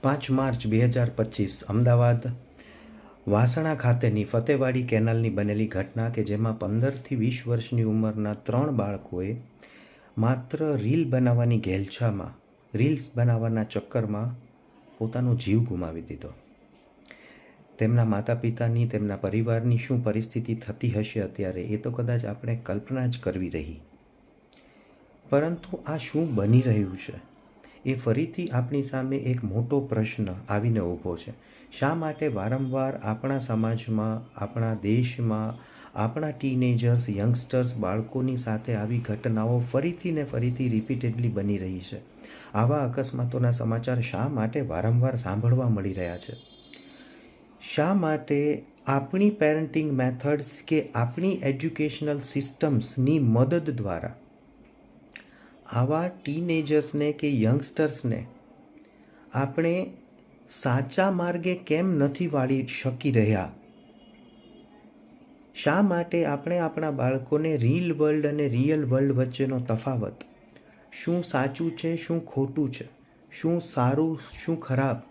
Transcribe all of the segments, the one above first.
5 March 2025 Ahmedabad Vasna ખાતેની ફતેવાડી કેનાલની બનેલી ઘટના કે જેમાં 15થી 20 વર્ષની ઉંમરના 3 બાળકોએ માત્ર રીલ બનાવવાની ઘેલછામાં, રીલ્સ બનાવવાના ચક્કરમાં પોતાનો જીવ ગુમાવી દીધો. તેમના માતા પિતાની, તેમના પરિવારની શું પરિસ્થિતિ થતી હશે અત્યારે, એ તો કદાચ આપણે કલ્પના જ કરવી રહી. પરંતુ આ શું બની રહ્યું છે એ ફરીથી આપણી સામે એક મોટો પ્રશ્ન આવીને ઊભો છે. શા માટે વારંવાર આપણા સમાજમાં, આપણા દેશમાં, આપણા ટીનેજર્સ, યંગસ્ટર્સ, બાળકોની સાથે આવી ઘટનાઓ ફરીથી ને ફરીથી રિપીટેડલી બની રહી છે? આવા અકસ્માતોના સમાચાર શા માટે વારંવાર સાંભળવા મળી રહ્યા છે? શા માટે આપણી પેરેન્ટિંગ મેથડ્સ કે આપણી એજ્યુકેશનલ સિસ્ટમ્સની મદદ દ્વારા આવા ટીનેજર્સને કે યંગસ્ટર્સને આપણે સાચા માર્ગે કેમ નથી વાળી શકી રહ્યા? શા માટે આપણે આપણા બાળકોને રીલ વર્લ્ડ અને રિયલ વર્લ્ડ વચ્ચેનો તફાવત, શું સાચું છે, શું ખોટું છે, શું સારું, શું ખરાબ,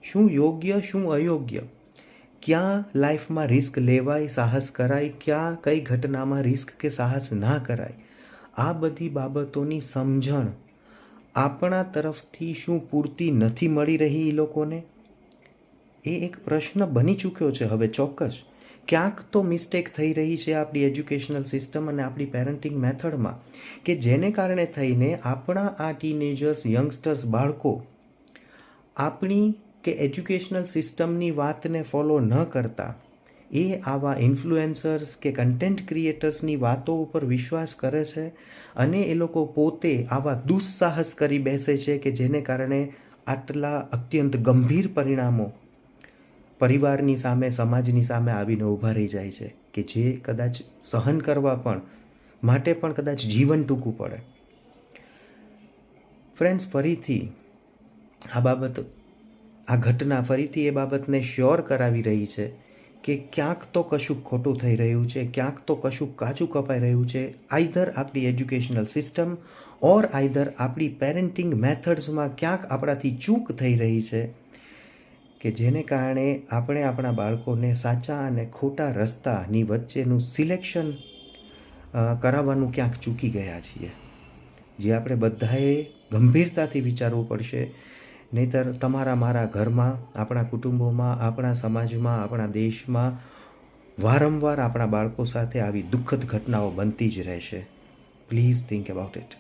શું યોગ્ય, શું અયોગ્ય, ક્યાં લાઈફમાં રિસ્ક લેવાય, સાહસ કરાય, ક્યાં કઈ ઘટનામાં રિસ્ક કે સાહસ ના કરાય, આ બધી બાબતોની સમજણ આપણા તરફથી શું પૂરતી નથી મળી રહી એ લોકોને? એ એક પ્રશ્ન બની ચૂક્યો છે હવે ચોક્કસ. ક્યાંક તો મિસ્ટેક થઈ રહી છે આપણી એજ્યુકેશનલ સિસ્ટમ અને આપણી પેરેન્ટિંગ મેથડમાં, કે જેને કારણે થઈને આપણા આ ટીનેજર્સ, યંગસ્ટર્સ, બાળકો આપણી કે એજ્યુકેશનલ સિસ્ટમની વાતને ફોલો ન કરતા એ આવા ઇન્ફ્લુએન્સર્સ કે કન્ટેન્ટ ક્રિએટર્સની વાતો ઉપર વિશ્વાસ કરે છે અને એ લોકો પોતે આવા દુસ્સાહસ કરી બેસે છે કે જેને કારણે આટલા અત્યંત ગંભીર પરિણામો પરિવારની સામે, સમાજની સામે આવીને ઊભા રહી જાય છે કે જે કદાચ સહન કરવા માટે પણ કદાચ જીવન ટૂંકું પડે. ફ્રેન્ડ્સ, ફરીથી આ ઘટના ફરીથી એ બાબતને શ્યોર કરાવી રહી છે કે ક્યાંક તો કશુંક ખોટું થઈ રહ્યું છે, ક્યાંક તો કશુંક કાચું કપાઈ રહ્યું છે. આઈધર આપણી એજ્યુકેશનલ સિસ્ટમ ઓર આઈધર આપણી પેરેન્ટિંગ મેથડ્સમાં ક્યાંક આપણાથી ચૂક થઈ રહી છે કે જેને કારણે આપણે આપણા બાળકોને સાચા અને ખોટા રસ્તાની વચ્ચેનું સિલેક્શન કરાવવાનું ક્યાંક ચૂકી ગયા છીએ, જે આપણે બધાએ ગંભીરતાથી વિચારવું પડશે. નહીંતર તમારા મારા ઘરમાં, આપણા કુટુંબોમાં, આપણા સમાજમાં, આપણા દેશમાં વારંવાર આપણા બાળકો સાથે આવી દુઃખદ ઘટનાઓ બનતી જ રહેશે. Please think about it.